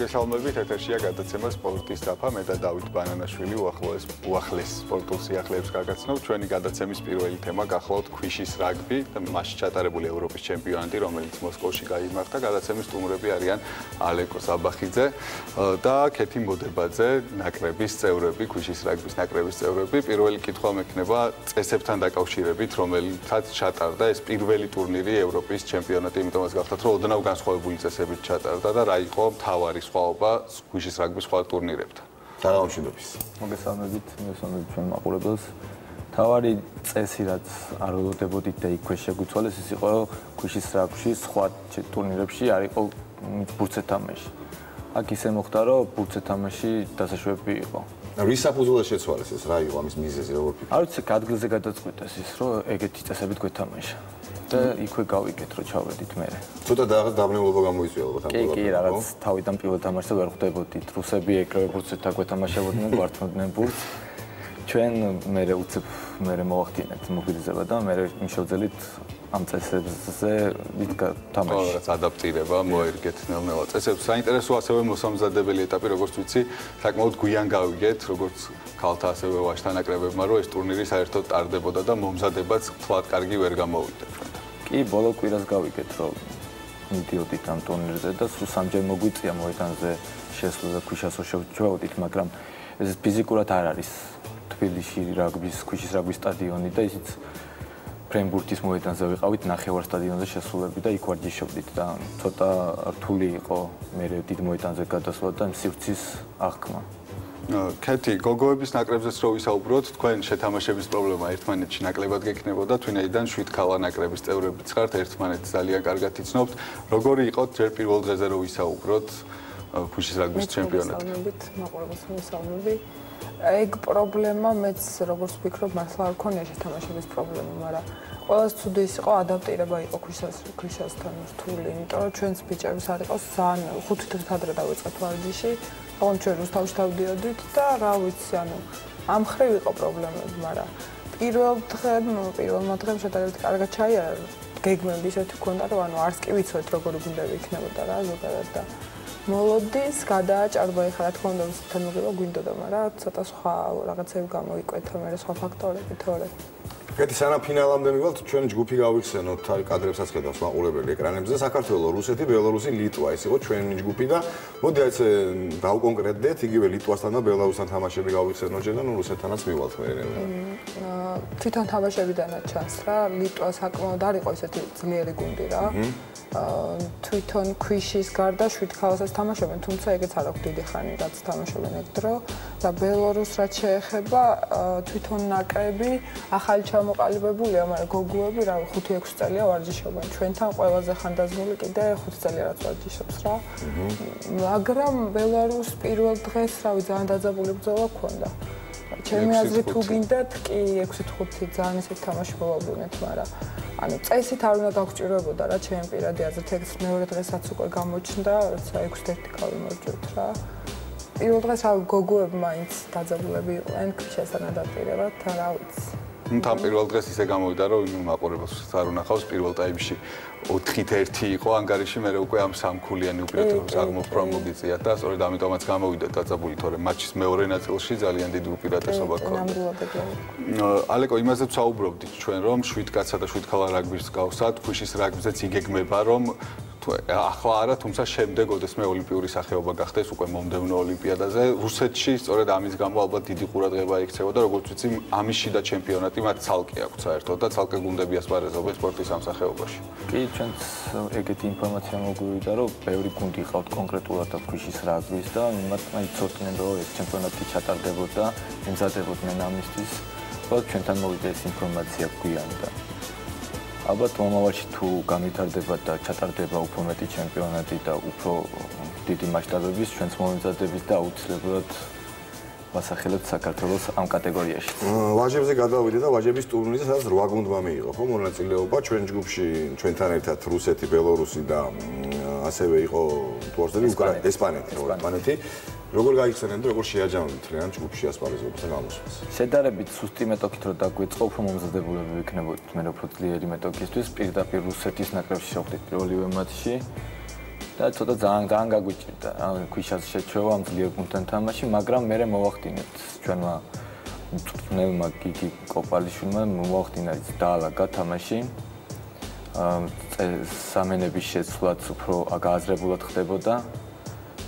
მოგესალმებით, ეთერშია გადაცემა სპორტის დაფა, მე და დავით ბანანაშვილი უახლეს სპორტულ სიახლეებს გაგაცნობთ. ჩვენი გადაცემის პირველი თემა გახლავთ ქვიშის რაგბი და მასში ჩატარებული ევროპის ჩემპიონატი, რომელიც მოსკოვში გაიმართა. გადაცემის სტუმრები არიან ალეკო საბახიძე და კეთი მოდებაძე, ნაკრების წევრები, ქვიშის რაგბის ნაკრების წევრები. პირველი კითხვა მექნება წესებთან დაკავშირებით, რომელთაც ჩატარდა ეს პირველი ტურნირი ევროპის ჩემპიონატი, იმიტომაც გახლავთ, რომ ოდნავ განსხვავებული წესებით ჩატარდა და რა იყო მთავარი სხვაობა ქვიშის რაგბის სხვა ტურნირებთან. დაგამშვიდობის. მოგესალმებით ჩვენ მაყურებელს. მთავარი წესი, რაც არ ველოდებოდით და იქვე შეგვიცვალეს, ის იყო, რომ ქვიშის რაგბში სხვა ტურნირებში არ იყო ბურთზე თამაში. აქ ისე მოხდა, რომ ბურთზე თამაში დასაშვები იყო. რის საფუძველზე შეცვალეს ეს, რა იყო ამის მიზეზი, როგორ ფიქრობთ? არ ვიცი, ადგილზე გადაწყვიტეს ის, რომ ეგეთი წესებით გვეთამაშა. და იქვე გავიგეთ, რომ ჩავედით მე. ცოტა დაბნეულობა გამოიწვია ალბათ ამ კი, რაღაც თავიდან პირველ თამაშზე ვერ ხვდებოდით. რუსები ეგრევე ბურთზე დაგვეთამაშებოდნენ, გვართმევდნენ ბურთს. ჩვენ მე უცებ მე მოვახდინეთ მობილიზება და მე მიშოვძელით ამ წესებზე ვიდგა თამაში. რაღაც ადაპტირება მოერგეთ ნელ-ნელა წესებს. საინტერესო ასევე მოსამზადებელი ეტაპი, როგორც ვიცი, საკმაოდ გვიან გავიგეთ, როგორც ქალთა ასევე ვაჟთა ნაკრებებმა, რომ ეს ტურნირი საერთოდ ტარდებოდა და მომზადებაც თლად კარგი ვერ გამოვიდა ჩვენთან. კი, ბოლო კვირას გავიგეთ, რომ მიდიოდით ამ ტურნირზე და სულ სამჯერ მოგვიწია მოედანზე შესვლა და ქვიშასო შევდით, მაგრამ ეს ფიზიკურად არ არის თბილისში ქვიშის რაგბის სტადიონი და ისიც ფრენბურთის მოედანზე ვიყავით ნახევარ სტადიონზე შესულები და იქ ვარჯიშობდით და ცოტა რთული იყო მე დიდ მოედანზე გადასვლა და სივრცის აღქმა. კეთი, გოგოების ნაკრებზეც რო ვისაუბროთ, თქვენ შეთამაშების პრობლემა ერთმანეთში ნაკლებად გექნებოდა, თვინაიდან 7 ქალა ნაკრების წევრებიც ხართ, ერთმანეთს ძალიან კარგად იცნობთ. როგორი იყო ჯერ პირველ დღეზე რო ვისაუბროთ ქვიშის რაგბის ჩემპიონატი? მაყურებელს მოგესალმები. ეგ პრობლემა მეც როგორც ვფიქრობ, მართლა არ ქონია შეთამაშების პრობლემა, მაგრამ ყველაზე ცუდი ის იყო ადაპტირება იყო ქვიშასთან რთული, იმიტომ რომ ჩვენს ბიჭებს არ იყო ძალიან 5 თვით ადრე დავიწყეთ ვარჯიში, ოღონდ ჩვენ რუსთავში დავდიოდით და რა ვიცი, ამ ხრივ იყო პრობლემები, მაგრამ პირველმა დღემ შედარებით კარგად ჩაიარა, გეგმები ისეთი ჰქონდა, რომ არც კი ვიცოდით როგორი გუნდები იქნებოდა რა ზოგადად და მოლოდის გადააჭარბა ეხლა რა თქმა უნდა თან მოგება გვინდოდა, მაგრამ ცოტა სხვა რაღაცები გამოიკვეთა მე სხვა ფაქტორები თორე. კეთი, სანამ ფინალამდე მივალთ, ჩვენ ჯგუფი გავიხსენოთ, კადრებსაც ხედავს მაყურებელი ეკრანებზე, საქართველო, რუსეთი, ბელარუსი, ლიტვა, ეს იყო ჩვენი ჯგუფი და მოდი აი ესე დავკონკრეტდეთ, იგივე ლიტვასთან და ბელარუსთან თამაშები გავიხსენოთ და რუსეთთანაც მივალთ მე. თვითონ თამაშებიდანაც ჩანს რა, ლიტვა საკმაოდ არ იყო ესეთი ძლიერი გუნდი რა. თვითონ ქვიშის გარდა 7 ქალასაც თამაშობენ, თუმცა ეგეც არ აქვს დიდი ხანი, რაც თამაშობენ ეგ დრო და ბელარუსს რაც შეეხება, თვითონ ნაკრები ახალი ჩამოყალიბებულია, მაგრამ გოგოები რა 5-6 წელია ვარჯიშობენ. ჩვენთან ყველაზე ხანდაზმული კიდე 5 წელია რაც ვარჯიშობს რა. მაგრამ ბელარუსს პირველ დღეს რავი ძალიან დაძაბული ბრძოლა ჰქონდა. ჩემი აზრით თუ გინდათ კი 6-5 ძალიან ისეთ თამაში მოვაბრუნეთ, მაგრამ წესით არ უნდა გაგვჭიროებოდა რა ჩემი პირადი აზრით, ეგ მეორე დღესაც უკვე გამოჩნდა, როცა 6-1 ქალი მოვჭირთ რა. პირველ დღეს რა გოგოები მაინც დაძაბულები იყვნენ ქვიშასთან ადაპტირებად და რა ვიცი. თან პირველ დღეს ისე გამოვიდა, რომ მაყურებელს არ უნახავს პირველ ტაიმში 4-1 იყო ანგარიში, მე უკვე ამ სამქულიანი უპირატესობას აღმოფხვრა მოგიწია და სწორედ ამიტომაც გამოვიდა დაძაბული, თორემ მატჩის მეორე ნაწილში ძალიან დიდი უპირატესობა ჰქონდა. ალეკო, იმაზე ვსაუბრობდით ჩვენ, რომ 7 კაცსა და 7 ქალა რაგბის გავსად, ქვიშის რაგბზეც იგეგმება, რომ ახლა არა, თუმცა შემდეგ ოდესმე ოლიმპიური სახეობა გახდეს უკვე მომდევნო ოლიმპიადაზე. რუსეთში სწორედ ამის გამო ალბათ დიდი ყურადღება ექცევოდა, როგორც ვიცი, ამის შიდა ჩემპიონატი მათ ცალკე აქვს საერთოდ და ცალკე გუნდები ასპარეზობენ სპორტის ამ სახეობაში. კი, ჩვენც ეგეთი ინფორმაცია მოგვივიდა, რომ ბევრი გუნდი ყავთ კონკრეტულად ქვიშის რაგბის და მათ იცოდნენ, რომ ეს ჩემპიონატი ჩატარდებოდა, ემზადებოდნენ ამისთვის. ხოლო ჩვენთან მოვიდა ეს ინფორმაცია გვიან და ალბათ მომავალში თუ განვითარდება და ჩატარდება უფრო მეტი ჩემპიონატი და უფრო დიდი მასშტაბების ჩვენს მომზადებით და აუცილებლად ვასახელებთ საქართველოს ამ კატეგორიაში. ვაჟებზე გადავიდე და ვაჟების ტურნირზე სადაც 8 გუნდმა მიიღო ხო მონაწილეობა ჩვენ ჯგუფში ჩვენთან ერთად რუსეთი, ბელარუსი და ასევე იყო ესპანეთი. როგორ გაიხსენეთ და როგორ შეაჯამებთ რიან ჯგუფში ასპარეზობასა გამოსვლას? შედარებით სუსტი მეტოქით რომ დაგვეწყო, უფრო მომზადებულები ვიქნებოდით მე უფრო ძლიერი მეტოქისთვის. პირდაპირ რუსეთის ნაკრებში შევხვდით პირველივე მატჩში და ცოტა ძალიან გაგვიჭირდა ქვიშას შეჩევა ამ ძლიერ გუნდთან თამაში, მაგრამ მე მოვახდინეთ ჩვენმა მწვრთნელმა გიგი კოპალიშვილმა მოვახდინა ის დაალაგა თამაში. სამენების შეცვლაც უფრო გააზრებულად ხდებოდა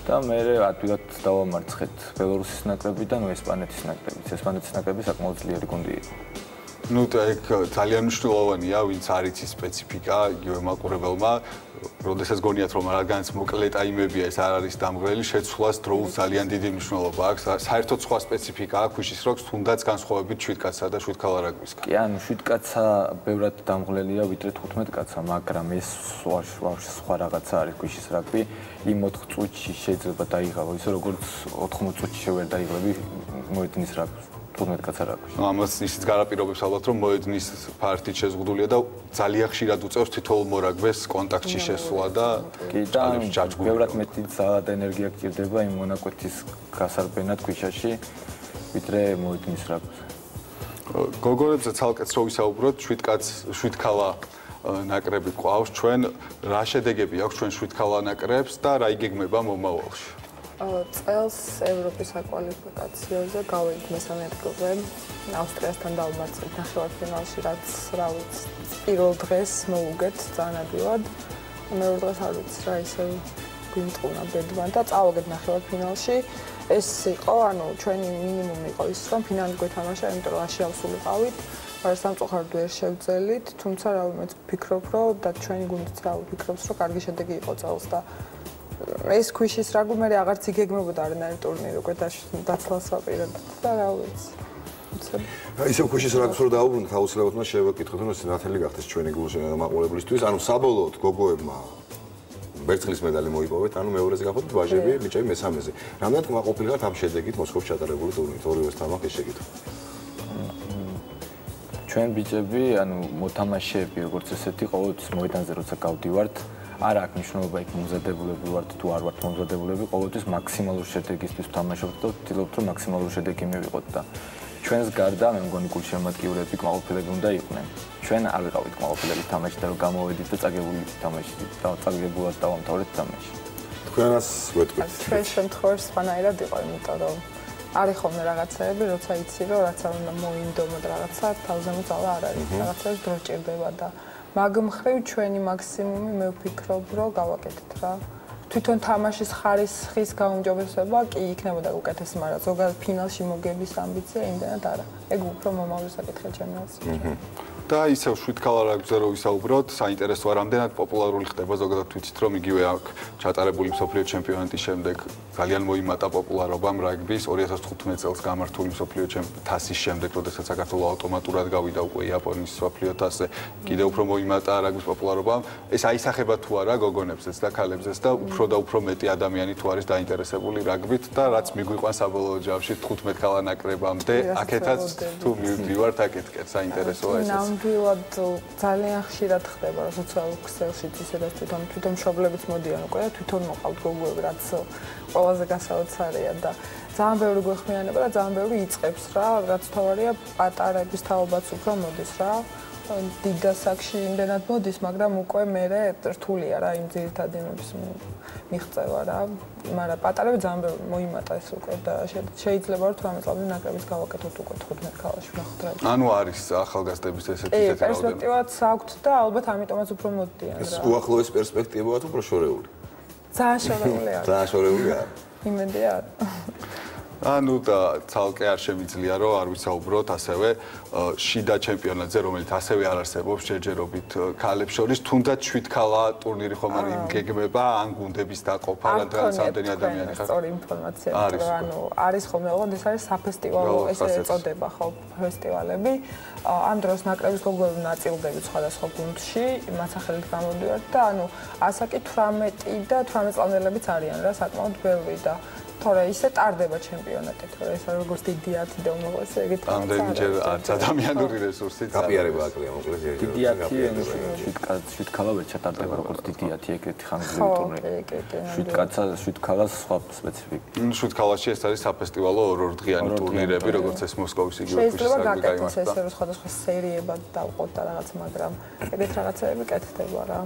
და მე ადვილად დავამარცხეთ ბელორუსის ნაკრებიდან ესპანეთის ნაკრებიც. ესპანეთის ნაკრები საკმაოდ ძლიერი გუნდი იყო. ნუ ეგ ძალიან მნიშვნელოვანია, ვინც არ იცის სპეციფიკა, იგივე მაყურებელმა, როდესაც გონიათ რომ რადგანაც მოკლე ტაიმებია, ეს არ არის დამღვრელი, შეცვლას დროულს ძალიან დიდი მნიშვნელობა აქვს. საერთოდ სხვა სპეციფიკა აქვს ქვიშის როგს, თუნდაც განსხვავებით 7 კაცსა და 7 ქალა რაგბისგან. კი, ანუ 7 კაცსა ბევრად დამღვრელია ვიდრე 15 კაცსა, მაგრამ ეს სხვა რაღაცა არის ქვიშის რაგბი. იმ 4 წუთში შეიძლება დაიღალო ისე როგორც 80 წუთში შევერ დაიღლები მოედნის რაგბს. 15 კაცსა რაგბში. ამას ისიც გარაპირობებს ალბათ რომ მოედნის ფართით შეზღუდულია და ძალიან ხშირად უწევს თითოეულ მორაგბეს კონტაქტში შესვლა და ჯაჭვური. ბევრად მეტი ძალა და ენერგია გჭირდება იმ მონაკვეთის გასარბენად ქვიშაში, ვიდრე მოედნის რაგბზე. გოგონებზე ცალკეც რო ვისაუბროთ, 7 ქალა ნაკრები ყავს ჩვენ, რა შედეგები აქვს ჩვენ 7 ქალა ნაკრებს და რა იგეგმება მომავალში? წელს ევროპის საკვალიფიკაციოზე გავედით მესამე ადგილზე, ავსტრიასთან დავმარცხეთ ნახევარფინალში, რაც რა ვიცი, პირველ დღეს მოვუგეთ ძალიან ადვილად. მეორე დღეს არ ვიცი რა ისე გვიმტყუნა ბედმა და წავაგეთ ნახევარფინალში. ეს იყო, ანუ ჩვენი მინიმუმი იყო ის, რომ ფინალი გვეთამაშა, იმიტომ რომ აში ავსულიყავით. არ სამწუხაროდ ვერ შევძელით, თუმცა რა ვიცი, ვფიქრობ, რომ და ჩვენი გუნდიც რა ვფიქრობს, რომ კარგი შედეგი იყო წელს და ეს ქვიშის რაგბი მე აღარც იგეგმებოდა არანაირი ტურნირი უკვე დაცლას ვაპირებთ და რა ვიცი. ისევ ქვიშის რაგბს რო დაუბრუნდით, აუცილებლად უნდა შევეკითხოთ, რომ ეს ნათელი გახდეს ჩვენი გულშემატკივარი მაყურებლისთვის. ანუ საბოლოოდ გოგოებმა ვერცხლის მედალი მოიპოვეთ, ანუ მეორეზე გახდით ვაჟები, ბიჭები მესამეზე. რამდენად კმაყოფილი ხართ ამ შედეგით მოსკოვში ჩატარებული ტურნირის ორივეს თამაშს ეს შეკითხვა? ჩვენ ბიჭები, ანუ მოთამაშეები, როგორც ესეთი, ყოველთვის მოედანზე როცა გავდივართ, არ აქვს მნიშვნელობა იქ მომზადებულები ვართ თუ არ ვართ მომზადებულები, ყოველთვის მაქსიმალურ შედეგისთვის ვთამაშობთ და ვცდილობთ რომ მაქსიმალური შედეგი მივიღოთ და ჩვენს გარდა მე მგონი გულშემატკივრები კმაყოფილები უნდა იყვნენ. ჩვენ არ ვიყავით კმაყოფილები თამაში და რომ გამოვედით და წაგებული თამაში და წაგებულად დავამთავრეთ თამაში. თქვენას ვეთქვით. ჩვენ შემთხვევაში სხვანაირად იყო, იმიტომ რომ არის ხოლმე რაღაცეები, როცა იცი რომ რაც არ უნდა მოინდომოდ რაღაცა, თავზე მოძალა არ არის. რაღაცას დრო ჭირდება და მაგ მხრივ ჩვენი მაქსიმუმი მე ვფიქრობ, რომ გავაკეთეთ რა. თვითონ თამაშის ხარისხის გაუმჯობესება კი იქნებოდა უკეთესი, მაგრამ ზოგადად ფინალში მოგების ამბიცია იმდენად არა. ეგ უფრო მომავლის საკითხია ჩემი აზრით. და ისევ 7 ქალა რაგბზე რო ვისაუბროთ, საინტერესოა რამდენად პოპულარული ხდება ზოგადად თვითით რომ იგივე აქ ჩატარებული მსოფლიო ჩემპიონატის შემდეგ ძალიან მოიმატა პოპულარობამ რაგბის 2015 წელს გამართული მსოფლიო თასის შემდეგ, როდესაც საქართველოს ავტომატურად გავიდა უკვე იაპონიის მსოფლიო თასზე, კიდევ უფრო მოიმატა რაგბის პოპულარობამ. ეს აისახება თუ არა გოგონებზეც და ქალებზეც და უფრო და უფრო მეტი ადამიანი თუ არის დაინტერესებული რაგბით და რაც მიგვიყვანს საბოლოო ჯამში 15 ქალა ნაკრებამდე, აქეთაც თუ მივდივართ, აქეთკეთ საინტერესოა ეს. ნამდვილად ძალიან ხშირად ხდება, რომ სოციალურ ქსელშიც ისედაც თვითონ მშობლებიც მოდიან უკვე და თვითონ მოყავთ გოგოები, რაც ყველაზე გასაოცარია და ძალიან ბევრი გვეხმიანება და ძალიან ბევრი იწყებს რა, რაც თავარია პატარების თაობაც უფრო მოდის რა. დიდ ასაკში იმდენად მოდის, მაგრამ უკვე მერე რთულია რა იმ ძირითადი იმების მიღწევა რა. მაგრამ პატარები ძალიან ბევრი მოიმატა ეს უკვე და შეიძლება რომ 18 წლამდე ნაკრების გავაკეთოთ უკვე 15 ქალაში ვნახოთ რა. ანუ არის ახალგაზრდების ესეთი რაოდენობა. პერსპექტივაც აქვთ და ალბათ ამიტომაც უფრო მოდიან რა. ეს უახლოეს პერსპექტივაა თუ უფრო შორეული? ძალიან შორეულია. ძალიან შორეულია. იმედია. ანუ და ცალკე არ შემიძლია რომ არ ვისაუბროთ ასევე შიდა ჩემპიონატზე, რომელიც ასევე არ არსებობს ჯერჯერობით ქალებს შორის, თუნდაც 7 ქალა ტურნირი ხომ არ იმგეგმება, ან გუნდების დაყოფა, რადგან რამდენი ადამიანი ხარ? სწორი ინფორმაცია, რომ ანუ არის ხოლმე ოღონდ ეს არის საფესტივალო, ესე ეწოდება ხო ფესტივალები. ამ დროს ნაკრების გოგოები ნაწილდებით სხვადასხვა გუნდში, მასახელით გამოდივართ და ანუ ასაკი 18 და 18 წლამდელებიც არიან რა, საკმაოდ ბევრი და თორე ისე ტარდება ჩემპიონატი, თორე ეს როგორც დიდი 10 და უმაღლესი ეგეთ ამდენჯერ არც ადამიანური რესურსით გაპიარება აკლია მოკლედ დიდი 10 7 ქალა ვერ ჩატარდება როგორც დიდი 10 ეგეთი ხანგრძლივი ტურნირი. 7 ქალას სხვა სპეციფიკა. 7 ქალაში ეს არის საფესტივალო ორ-ორდღიანი ტურნირები, როგორც ეს მოსკოვის იგივე ქვიშის რაგბი გაიმართა. გაიმართა. შეიძლება ეს სხვადასხვა სერიებად დავყოთ და რაღაც, მაგრამ ეგეთ რაღაცები კეთდება რა.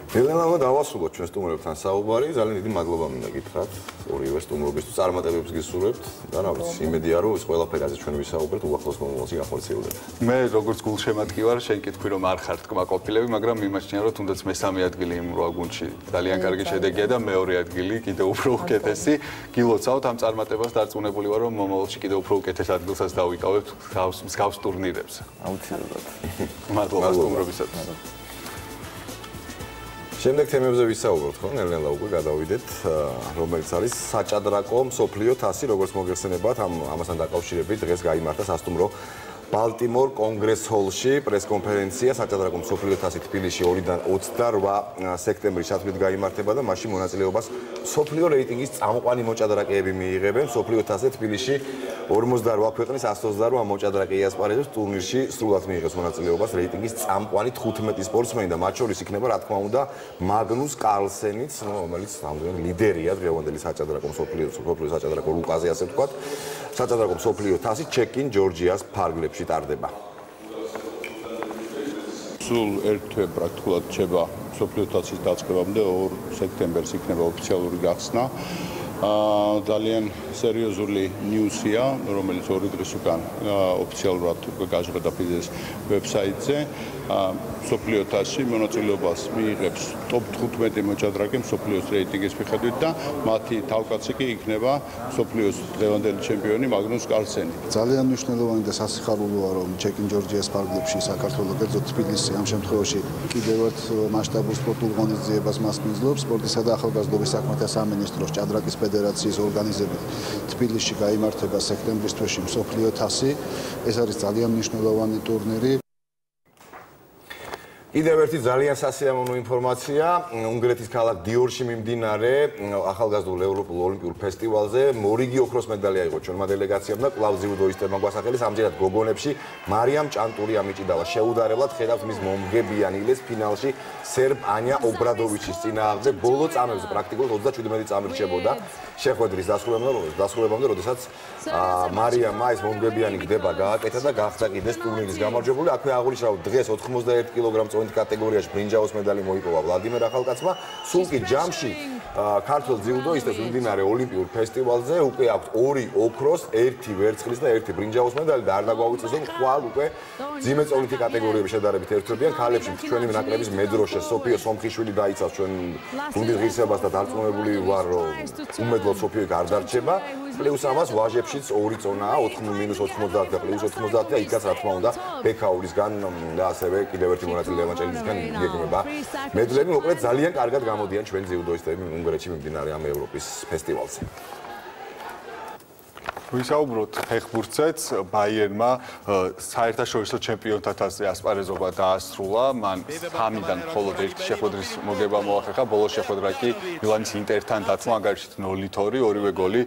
ელენამა დავასრულოთ ჩვენ სტუმრებთან საუბარი. ძალიან დიდი მადლობა მინდა გითხრათ ორივე სტუმრობისთვის. წარმატებებს გისურვებთ და რა ვიცი, იმედია რომ ეს ყველაფერი ასე ჩვენ ვისაუბრეთ უახლოს მომავალში გახორციელდება. მე როგორც გულშემატკივარი ვარ, შენ კითხვი რომ არ ხარ თქმა ყოფილები, მაგრამ მიმაჩნია რომ თუნდაც მესამე ადგილი იმ 8 გუნდში ძალიან კარგი შედეგია და მეორე ადგილი კიდევ უფრო უკეთესი. გილოცავთ ამ წარმატებას დარწმუნებული ვარ რომ მომავალში კიდევ უფრო უკეთეს ადგილსაც დავიკავებთ მსგავს ტურნირებზე. აუცილებლად. მადლობა სტუმრობისათვის. შემდეგ თემებზე ვისაუბროთ, ხო? ნელ-ნელა უკვე გადავიდეთ, რომელიც არის საჭადრაკო მსოფლიო თასი, როგორც მოგეხსენებათ, ამასთან დაკავშირებით დღეს გაიმართა სასტუმრო Baltimore კონგრეს ჰოლში პრესკონფერენცია საჭადრაკო მსოფლიო თასი თბილისში 2-დან 28 სექტემბრის ჩათვლით გაიმართება და მასში მონაწილეობას მსოფლიო რეიტინგის წამყვანი მოჭადრაკეები მიიღებენ. მსოფლიო თასზე თბილისში 48 ქვეყნის 128 მოჭადრაკე იასპარეზობს. ტურნირში სრულად მიიღებს მონაწილეობას რეიტინგის წამყვანი 15 სპორტსმენი და მათ შორის იქნება, რა თქმა უნდა, მაგნუს კარლსენიც, რომელიც რამდენი ლიდერია დღევანდელი საჭადრაკო მსოფლიო საჭადრაკო რუკაზე, ასე ვთქვათ. საჭადრაკო მსოფლიო თასი ჩეკინ ჯორჯიას ფარგლებში ტარდება. სულ ერთ თვე პრაქტიკულად რჩება მსოფლიო თასის დაწყებამდე 2 სექტემბერს იქნება ოფიციალური გახსნა. ძალიან სერიოზული ნიუსია, რომელიც 2 დღის უკან ოფიციალურად გაჟღერდა ფიდეს ვებსაიტზე. მსოფლიო თასში მონაწილეობას მიიღებს ტოპ 15 მოჭადრაკე მსოფლიოს რეიტინგის მიხედვით და მათი თავკაცი კი იქნება მსოფლიოს დღევანდელი ჩემპიონი მაგნუს კარლსენი. ძალიან მნიშვნელოვანი და სასიხარულოა, რომ ჩეკინ ჯორჯიას ფარგლებში საქართველოს კერძოდ თბილისი ამ შემთხვევაში კიდევ ერთ მასშტაბურ სპორტულ ღონისძიებას მასპინძლობს. სპორტისა და ახალგაზრდობის საქმეთა სამინისტროს ჭადრაკის ფედერაციის ორგანიზებით თბილისში გაიმართება სექტემბრის თვეში მსოფლიო თასი. ეს არის ძალიან მნიშვნელოვანი ტურნირი. კიდევ ერთი ძალიან სასიამოვნო ინფორმაცია. უნგრეთის ქალაქ დიორში მიმდინარე ახალგაზრდულ ევროპულ ოლიმპიურ ფესტივალზე მორიგი ოქროს მედალი აიღო ჩვენმა დელეგაციამ და კვლავ ძიუდოისტებმა გვასახელეს. ამჯერად გოგონებში მარიამ ჭანტურია მიჭიდავა შეუდარებლად, ხედავთ მის მომგებიან ილეს ფინალში სერბ ანია ობრადოვიჩის წინააღმდეგ. ბოლო წამებზე პრაქტიკულად 37 წამი რჩებოდა შეხვედრის დასრულებამდე, როდესაც მარიამმა ეს მომგებიანი გდება გააკეთა და გახდა კიდეც ტურნირის გამარჯვებული. აქვე აღნიშნავთ დღეს 91 კილოგრამ წონით კატეგორიაში ბრინჯაოს მედალი მოიპოვა ვლადიმერ ახალკაცმა. სულ კი ჯამში ქართულ ძიუდოისტებს მიმდინარე ოლიმპიურ ფესტივალზე უკვე აქვთ 2 ოქროს, 1 ვერცხლის და 1 ბრინჯაოს მედალი და არ დაგვაუწეს რომ ხვალ უკვე ძიმე წონითი კატეგორიები შედარებით ერთვებიან. ქალებში ჩვენი ნაკრების მედროშე სოფიო სომხიშვილი დაიცავს ჩვენ გუნდის ღირსებას და დარწმუნებული ვარ რომ უმედლოდ სოფიო იქ არ დარჩება. პლუს ამას ვაჟებშიც 2 წონაა 4-90 და პლუს 90 და იქაც რა თქმა უნდა ბექაულისგან და ასევე კიდევ ერთი მონაწილე ემაჭელისგან იგეგმება მედლები. მოკლედ ძალიან კარგად გამოდიან ჩვენ ძიუდოისტები უნგრეთში მიმდინარე ამ ევროპის ფესტივალზე. ვისაუბროთ ფეხბურთზეც. ბაიერნმა საერთაშორისო ჩემპიონთა თასზე ასპარეზობა დაასრულა. მან 3-დან მხოლოდ 1 შეხვედრის მოგება მოახერხა. ბოლო შეხვედრა კი მილანის ინტერთან დათმო, ანგარიშით 0-2, ორივე გოლი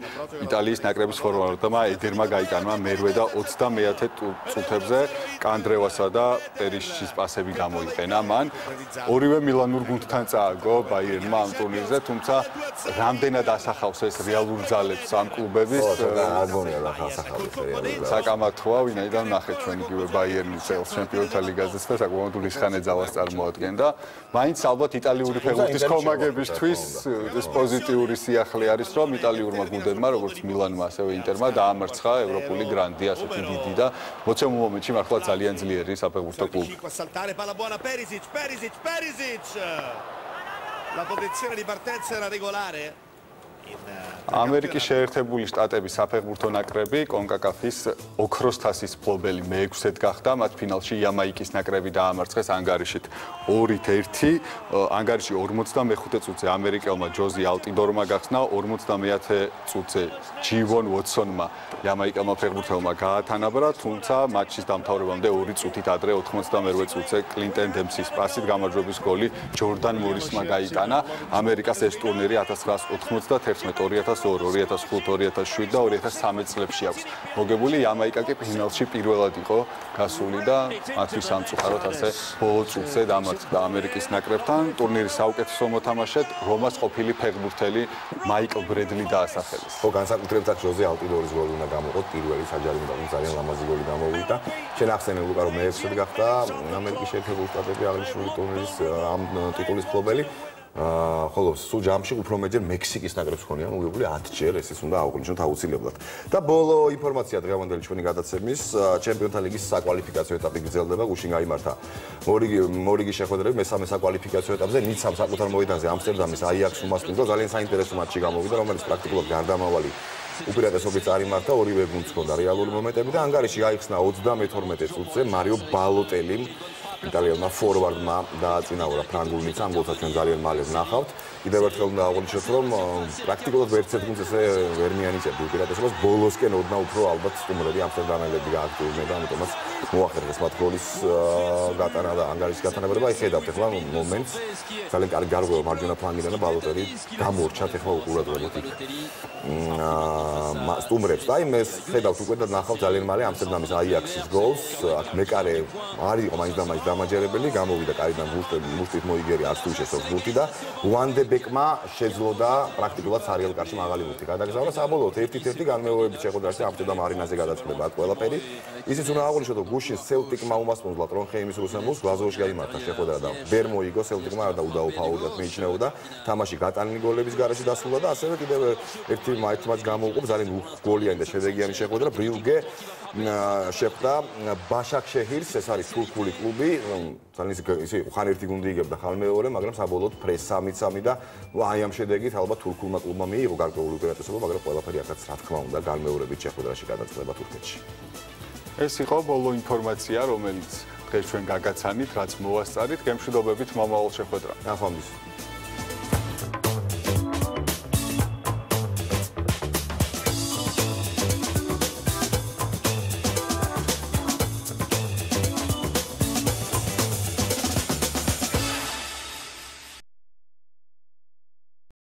იტალიის ნაკრების ფორვარდმა ედერმა გაიტანა მერვე და 29 წუთებზე კანდრევასა და პერიშჩის პასები გამოიყენა. მან ორივე მილანურ გუნდთან წააგო ბაიერნმა ამ ტურნირზე, თუმცა რამდენად ასახავს ეს რეალურ ძალებს ამ კლუბების საკამათოა, ვინაიდან ნახეთ ჩვენ იგივე ბაიერნის წელს ჩემპიონთა ლიგაზეც და საკმაოდ ულისხანე ძალას წარმოადგენდა. მაინც ალბათ იტალიური ფეხბურთის კომაგებისთვის ეს პოზიტიური სიახლე არის, რომ იტალიურმა გუნდებმა, როგორც მილანმა, ასევე ინტერმა დაამარცხა ევროპული გრანდი, ასეთი დიდი და მოცემულ მომენტში მართლა ძალიან ძლიერი საფეხბურთო კლუბი. La posizione di partenza era regolare. ამერიკის შეერთებული შტატების საფეხბურთო ნაკრები კონკაკაფის ოქროს თასის მფლობელი მე-6-ად გახდა. მათ ფინალში იამაიკის ნაკრები დაამარცხეს ანგარიშით 2-1. ანგარიში 45 წუთზე ამერიკელმა ჯოზი ალტიდორმა გახსნა, 59 წუთზე ჯივონ ვოტსონმა იამაიკელმა ფეხბურთელმა გაათანაბრა, თუმცა მატჩის დამთავრებამდე 2 წუთით ადრე 98 წუთზე კლინტენ დემსის პასით გამარჯვების გოლი ჯორდან მორისმა გაიტანა. ამერიკას ეს ტურნირი 1991 2011, 2002, 2005, 2007 და 2013 წლებში აქვს. მოგებული იამაიკა კი ფინალში პირველად იყო გასული და მათთვის სამწუხაროდ ასე ბოლო წუთზე დამარცხდა ამერიკის ნაკრებთან. ტურნირის საუკეთესო მოთამაშედ რომას ყოფილი ფეხბურთელი მაიკლ ბრედლი დაასახელეს. ხო, განსაკუთრებით ჟოზე ალტიდორის გოლი უნდა გამოყოთ, პირველი საჯარიმო და ძალიან ლამაზი გოლი გამოვიდა. შენ ახსენე ლუკა რომ მეექვსედ გახდა ამერიკის შეერთებული შტატები აღნიშნული ტურნირის ამ ტიტულის მფლობელი. ხოლო სულ ჯამში უფრო მეტჯერ მექსიკის ნაკრებს ხონია მოგებული 10 ჯერ ესეც უნდა აუღნიშნოთ აუცილებლად. და ბოლო ინფორმაცია დღევანდელი ჩვენი გადაცემის ჩემპიონთა ლიგის საკვალიფიკაციო ეტაპი გრძელდება, გუშინ გაიმართა მორიგი შეხვედრები მესამე საკვალიფიკაციო ეტაპზე ნიცამ საკუთარ მოედანზე ამსტერდამის აიაქსს უმასპინძლა ძალიან საინტერესო მატჩი გამოვიდა, რომელიც პრაქტიკულად გარდამავალი უპირატესობით წარიმართა, ორივე გუნდს ჰქონდა რეალური მომენტები და ანგარიში გაიხსნა 32 წუთზე მარიო ბალოტელიმ იტალიელმა ფორვარდმა დააწინაურა ფრანგულ ნიცა, ამ გოლსაც ჩვენ ძალიან მალე ვნახავთ. კიდევ ერთხელ უნდა აღვნიშნოთ, რომ პრაქტიკულად ვერცერთ გუნდს ესე ვერ მიანიჭებდი უპირატესობას, ბოლოსკენ ოდნა უფრო ალბათ სტუმრები ამსტერდამელები გააქტიურდნენ და ამიტომაც მოახერხეს მათ გოლის გატანა და ანგარიშის გათანაბრება. აი ხედავთ ახლა მომენტს, ძალიან კარგი გარღვევა მარჯვენა ფლანგიდან და ბალოტელი გამორჩათ ახლა უყურადღებოთ იქ სტუმრებს. აი მე ხედავთ უკვე და ნახავთ ძალიან მალე ამსტერდამის აიაქსის გოლს. აქ მეკარე არ იყო მაინც დამაჯერებელი, გამოვიდა კარიდან მუშტით მოიგერი არც თუ შესოს ბურთი და ვანდებეკმა შეძლო და პრაქტიკულად სარიელ კარში მაღალი ბურთი გადაგზავნა. საბოლოოდ 1-1 განმეორებით შეხვედრაში ამსტერდამ არენაზე გადაწყდება აქ ყველაფერი. ისიც უნდა აღვნიშნოთ, რომ გუშინ სელტიკმა უმასპინძლა ტრონჰეიმის რუსემულს, გლაზგოვში გაიმართა შეხვედრა და ვერ მოიგო სელტიკმა და უდაო ფაულად მიიჩნეოდა. თამაში გატანილი გოლების გარეშე დასრულდა და ასევე კიდევ ერთი მატჩ გამოუყო ძალიან გოლიანი და შედეგიანი შეხვედრა. ბრიუგე შეხვდა ბაშაკშეჰირს, ეს არის თურქული კლუბი. ძალიან ისე იყო, ხან ერთი გუნდი იგებდა, ხან მეორე, მაგრამ საბოლოოდ პრეს 3-3 და აი ამ შედეგით ალბათ თურქულმა კლუბმა მიიღო გარკვეული უპირატესობა, მაგრამ ყველაფერი ახაც რა თქმა უნდა განმეორებით შეხვედრაში გადაწყდება თურქეთში. ეს იყო ბოლო ინფორმაცია, რომელიც დღეს ჩვენ გაგაცანით, რაც მოვასწარით, გემშვიდობებით მომავალ შეხვედრა. ნახვამდის.